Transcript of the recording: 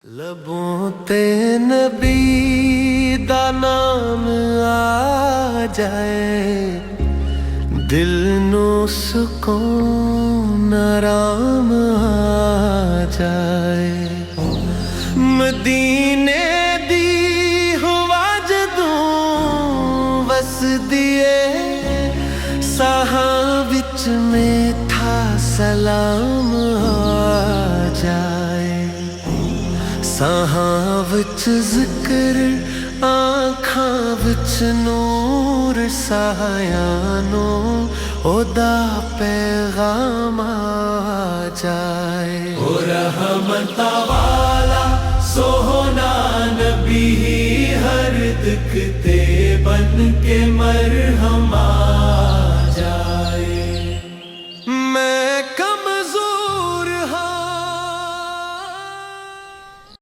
لبوں تے نبی دا نام آ جائے، دل نو سکون آرام آ جائے۔ مدینے دی ہوا جدوں وس دیے، ساہاں وچ میٹھا سلام آ جائے۔ ساہاں وچ ذکر، آنکھاں وچ نور، سایاں نو اودا پیغام آ جائے۔ او رحمتاں والا سوہنا نبی، ہر دکھ تے بن کے مرہم